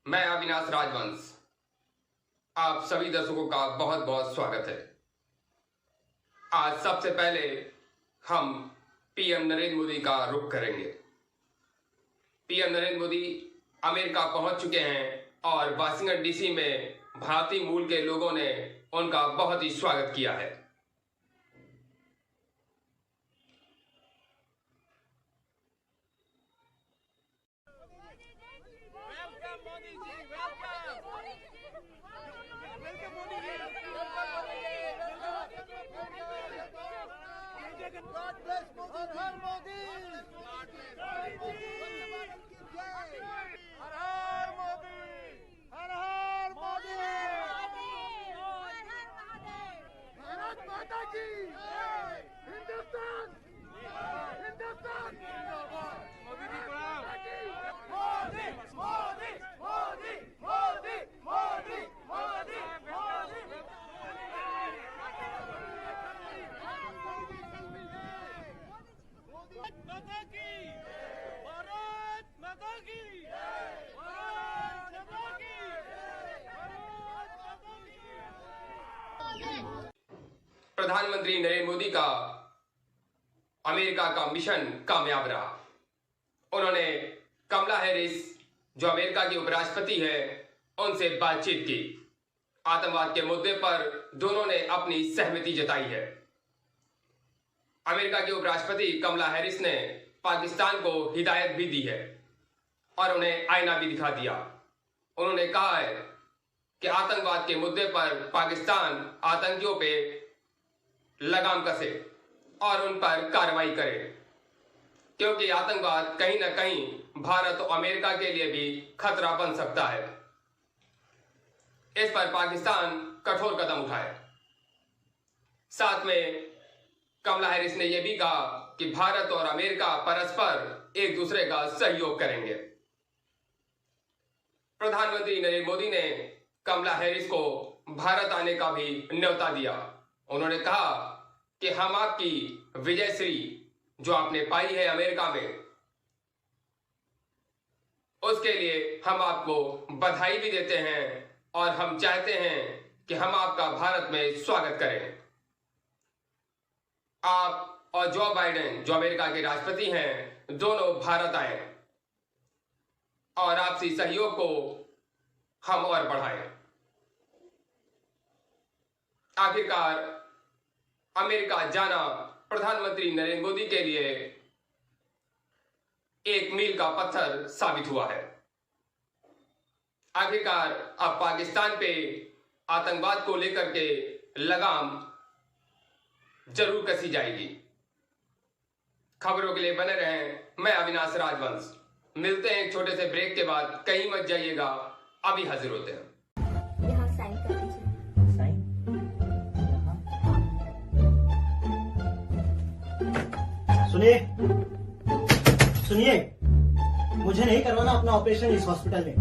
मैं अविनाश राजवंश, आप सभी दर्शकों का बहुत बहुत स्वागत है। आज सबसे पहले हम पीएम नरेंद्र मोदी का रुख करेंगे। पीएम नरेंद्र मोदी अमेरिका पहुंच चुके हैं और वाशिंगटन डीसी में भारतीय मूल के लोगों ने उनका बहुत ही स्वागत किया है। God bless Modi. Har Modi. Har Har Modi. Har Har Modi. Bharat Mata ki. Hindustan. Hindustan. Modi ji प्रणाम. Modi. Modi. Modi. Modi. Modi. Modi. Modi. माता की, भारत माता की, भारत माता की, भारत माता की। प्रधानमंत्री नरेंद्र मोदी का अमेरिका का मिशन कामयाब रहा। उन्होंने कमला हैरिस, जो अमेरिका की उपराष्ट्रपति है, उनसे बातचीत की। आतंकवाद के मुद्दे पर दोनों ने अपनी सहमति जताई है। अमेरिका की उपराष्ट्रपति कमला हैरिस ने पाकिस्तान को हिदायत भी दी है और उन्हें आईना भी दिखा दिया। उन्होंने कहा है कि आतंकवाद के मुद्दे पर पाकिस्तान आतंकियों पे लगाम कसे और उन पर कार्रवाई करे, क्योंकि आतंकवाद कहीं ना कहीं भारत और अमेरिका के लिए भी खतरा बन सकता है। इस पर पाकिस्तान कठोर कदम उठाए। साथ में कमला हैरिस ने यह भी कहा कि भारत और अमेरिका परस्पर एक दूसरे का सहयोग करेंगे। प्रधानमंत्री नरेंद्र मोदी ने कमला हैरिस को भारत आने का भी न्योता दिया। उन्होंने कहा कि हम आपकी विजयश्री जो आपने पाई है अमेरिका में, उसके लिए हम आपको बधाई भी देते हैं और हम चाहते हैं कि हम आपका भारत में स्वागत करें। आप और जो बाइडेन, जो अमेरिका के राष्ट्रपति हैं, दोनों भारत आए और आपसी सहयोग को हम और बढ़ाएं। आखिरकार अमेरिका जाना प्रधानमंत्री नरेंद्र मोदी के लिए एक मील का पत्थर साबित हुआ है। आखिरकार अब पाकिस्तान पे आतंकवाद को लेकर के लगाम जरूर कसी जाएगी। खबरों के लिए बने रहें। मैं अविनाश राजवंश। मिलते हैं एक छोटे से ब्रेक के बाद। कहीं मत जाइएगा, अभी हाजिर होते हैं। यहाँ साइन कर दीजिए। साइन? सुनिए सुनिए, मुझे नहीं करवाना अपना ऑपरेशन इस हॉस्पिटल में।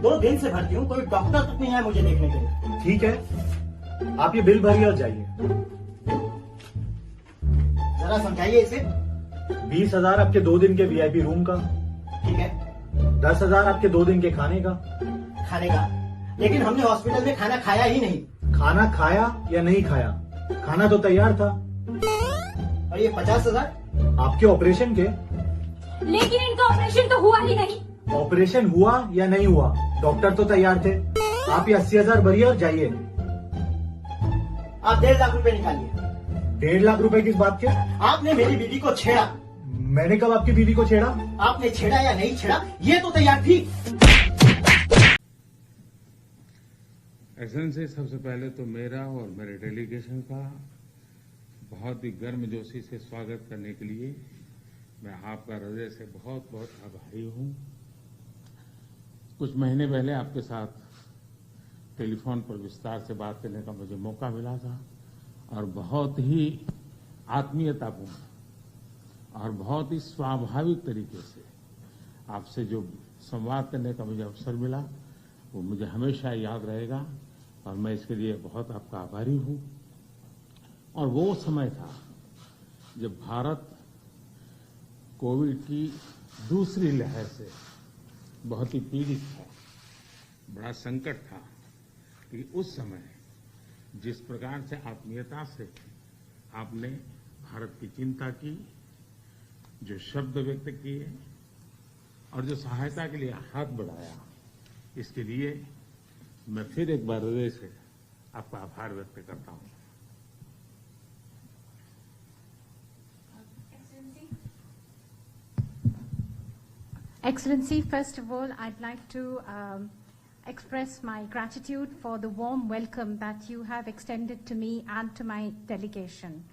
2 दिन से भर्ती हूँ, कोई डॉक्टर तक नहीं है मुझे देखने के लिए। ठीक है, आप ये बिल भरिए और जाइए। जरा समझाइए इसे। 20,000 आपके 2 दिन के वीआईपी रूम का। ठीक है। 10,000 आपके 2 दिन के खाने का। खाने का? लेकिन हमने हॉस्पिटल में खाना खाया ही नहीं। खाना खाया या नहीं खाया, खाना तो तैयार था। और ये 50,000 आपके ऑपरेशन के। लेकिन इनका ऑपरेशन तो हुआ ही नहीं। ऑपरेशन हुआ या नहीं हुआ, डॉक्टर तो तैयार थे। आप ये 80,000 भरिए और जाइए। आप 1.5 लाख रुपए निकालिए। 1.5 लाख रुपए किस बात के? आपने मेरी बीवी को छेड़ा। मैंने कब आपकी बीवी को छेड़ा? आपने छेड़ा या नहीं छेड़ा, ये तो तैयार थी। एक्सेलेंसी, सबसे पहले तो मेरा और मेरे डेलीगेशन का बहुत ही गर्मजोशी से स्वागत करने के लिए मैं आपका हृदय से बहुत बहुत आभारी हूं। कुछ महीने पहले आपके साथ टेलीफोन पर विस्तार से बात करने का मुझे मौका मिला था और बहुत ही आत्मीयतापूर्ण और बहुत ही स्वाभाविक तरीके से आपसे जो संवाद करने का मुझे अवसर मिला वो मुझे हमेशा याद रहेगा और मैं इसके लिए बहुत आपका आभारी हूं। और वो समय था जब भारत कोविड की दूसरी लहर से बहुत ही पीड़ित है बड़ा संकट था कि उस समय जिस प्रकार से आत्मीयता से आपने भारत की चिंता की, जो शब्द व्यक्त किए और जो सहायता के लिए हाथ बढ़ाया, इसके लिए मैं फिर एक बार हृदय से आपका आभार व्यक्त करता हूं। Excellency, first of all, I'd like to express my gratitude for the warm welcome that you have extended to me and to my delegation.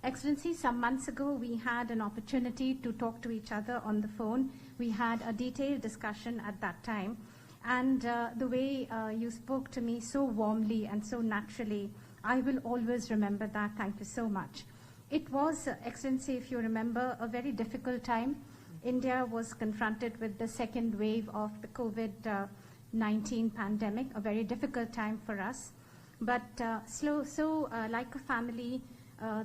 Excellency, some months ago we had an opportunity to talk to each other on the phone. We had a detailed discussion at that time. And the way you spoke to me so warmly and so naturally, I will always remember that. Thank you so much. It was, Excellency, if you remember, a very difficult time. India was confronted with the second wave of the COVID-19 pandemic, a very difficult time for us. But like a family,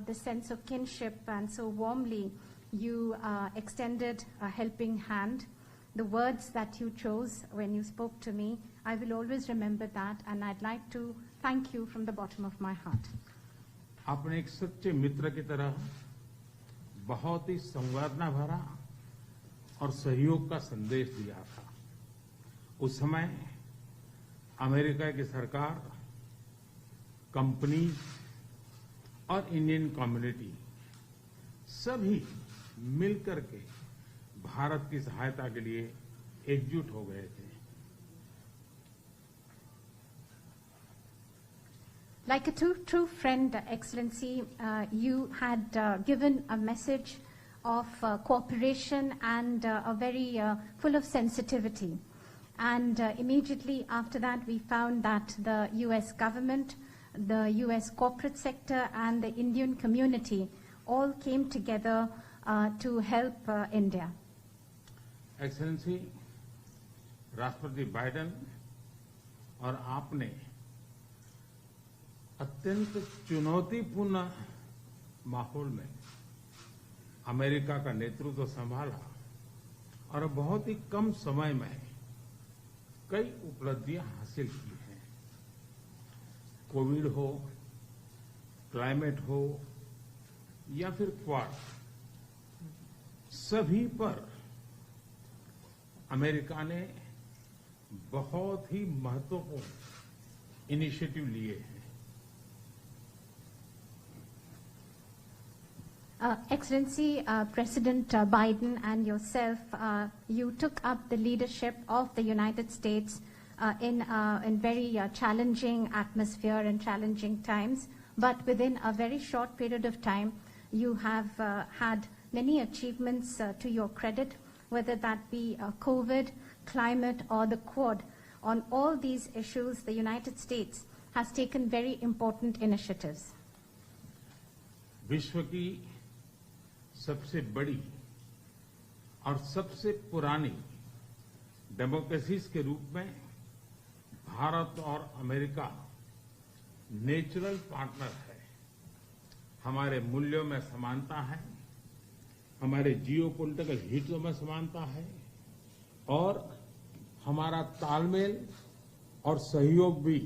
the sense of kinship, and so warmly you extended a helping hand. The words that you chose when you spoke to me, I will always remember that, and I'd like to thank you from the bottom of my heart. आपने एक सच्चे मित्र की तरह बहुत ही संवेदना भरा और सहयोग का संदेश दिया था। उस समय अमेरिका की सरकार, कंपनीज और इंडियन कम्युनिटी सभी मिलकर के भारत की सहायता के लिए एकजुट हो गए थे। Like a true friend, Excellency, you had given a message of cooperation and a very full of sensitivity. And immediately after that, we found that the U.S. government, the U.S. corporate sector, and the Indian community all came together to help India. Excellency, राष्ट्रपति Biden और आपने अत्यंत चुनौतीपूर्ण माहौल में America का नेतृत्व संभाला और बहुत ही कम समय में कई उपलब्धियां हासिल की हैं। कोविड हो, क्लाइमेट हो या फिर क्वाड, सभी पर अमेरिका ने बहुत ही महत्वपूर्ण इनिशिएटिव लिए हैं। Excellency, President Biden and yourself, you took up the leadership of the United States in very challenging atmosphere and challenging times. But within a very short period of time, you have had many achievements to your credit, whether that be COVID, climate, or the Quad. On all these issues, the United States has taken very important initiatives. विश्व की सबसे बड़ी और सबसे पुरानी democracies के रूप में भारत और अमेरिका नेचुरल पार्टनर है। हमारे मूल्यों में समानता है, हमारे जियोपॉलिटिकल हितों में समानता है और हमारा तालमेल और सहयोग भी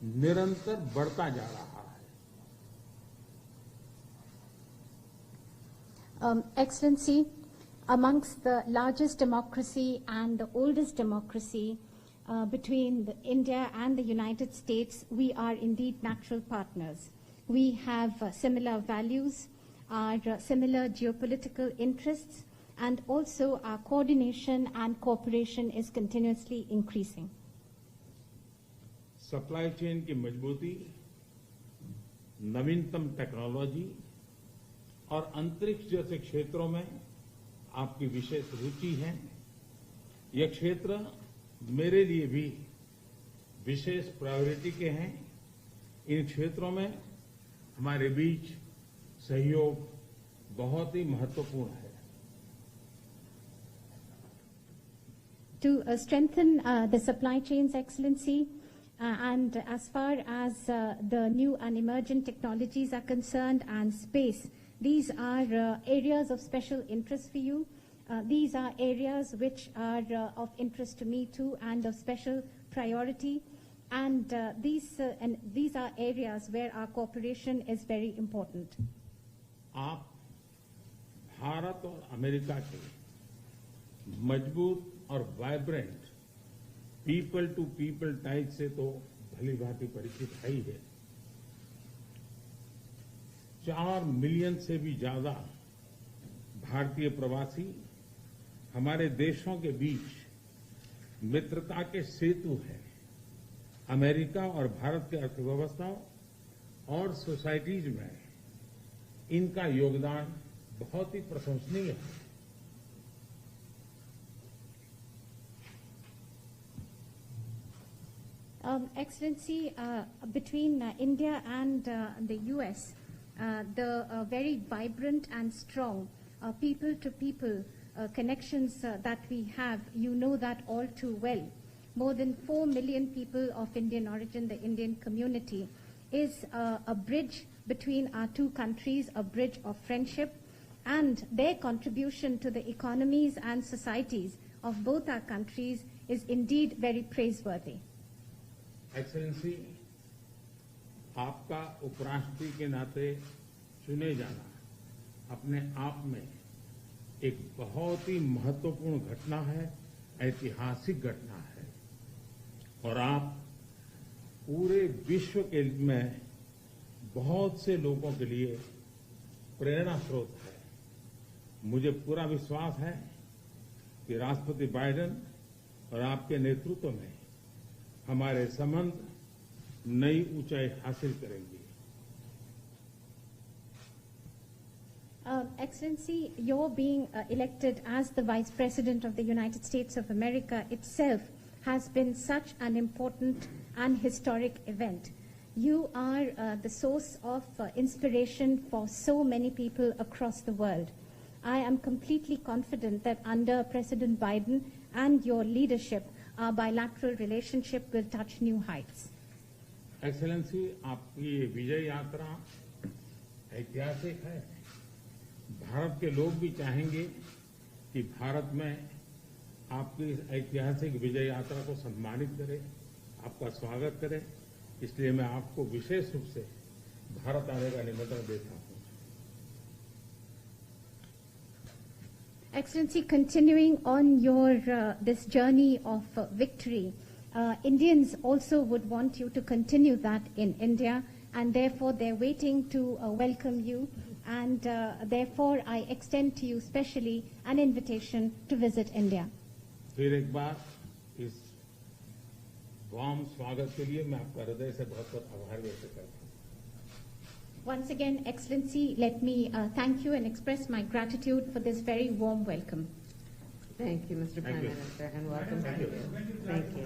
निरंतर बढ़ता जा रहा है। Excellency, amongst the largest democracy and the oldest democracy between India and the United States, we are indeed natural partners. We have similar values, our similar geopolitical interests, and also our coordination and cooperation is continuously increasing. Supply chain की मजबूती, नवीनतम technology और अंतरिक्ष जैसे क्षेत्रों में आपकी विशेष रुचि है। यह क्षेत्र मेरे लिए भी विशेष प्रायोरिटी के हैं। इन क्षेत्रों में हमारे बीच सहयोग बहुत ही महत्वपूर्ण है। To strengthen the supply chains, Excellency, and as far as the new and emerging technologies are concerned and space, these are areas of special interest for you. These are areas which are of interest to me too and of special priority. And these are areas where our cooperation is very important. आप भारत और America के मजबूत और vibrant people to people ties से तो भली भांति परिचित है ही है। 4 मिलियन से भी ज्यादा भारतीय प्रवासी हमारे देशों के बीच मित्रता के सेतु हैं। अमेरिका और भारत की अर्थव्यवस्थाओं और सोसाइटीज में इनका योगदान बहुत ही प्रशंसनीय है। Excellency, between India and the US, the very vibrant and strong people-to-people connections that we have, you know that all too well. More than 4 million people of Indian origin, the Indian community, is a bridge between our two countries, a bridge of friendship, and their contribution to the economies and societies of both our countries is indeed very praiseworthy. Excellency, आपका उपराष्ट्रपति के नाते चुने जाना अपने आप में एक बहुत ही महत्वपूर्ण घटना है, ऐतिहासिक घटना है और आप पूरे विश्व के में बहुत से लोगों के लिए प्रेरणा स्रोत है। मुझे पूरा विश्वास है कि राष्ट्रपति बाइडेन और आपके नेतृत्व में हमारे संबंध नई ऊंचाई हासिल करेंगे। Excellency, your being elected as the Vice President of the United States of America itself has been such an important and historic event. You are the source of inspiration for so many people across the world. I am completely confident that under President Biden and your leadership, our bilateral relationship will touch new heights. Excellency, आपकी ये विजय यात्रा ऐतिहासिक है। भारत के लोग भी चाहेंगे कि भारत में आपकी इस ऐतिहासिक विजय यात्रा को सम्मानित करें, आपका स्वागत करें। इसलिए मैं आपको विशेष रूप से भारत आने का निमंत्रण देता हूं। Excellency, continuing on your this journey of victory, Indians also would want you to continue that in India, and therefore they're waiting to welcome you, and therefore I extend to you specially an invitation to visit India. फिर एक बार इस warm स्वागत के लिए मैं आपका हृदय से बहुत बहुत आभार व्यक्त करता हूं। Once again, Excellency, let me thank you and express my gratitude for this very warm welcome. Thank you, Mr. Prime Minister, and welcome to you. Thank you.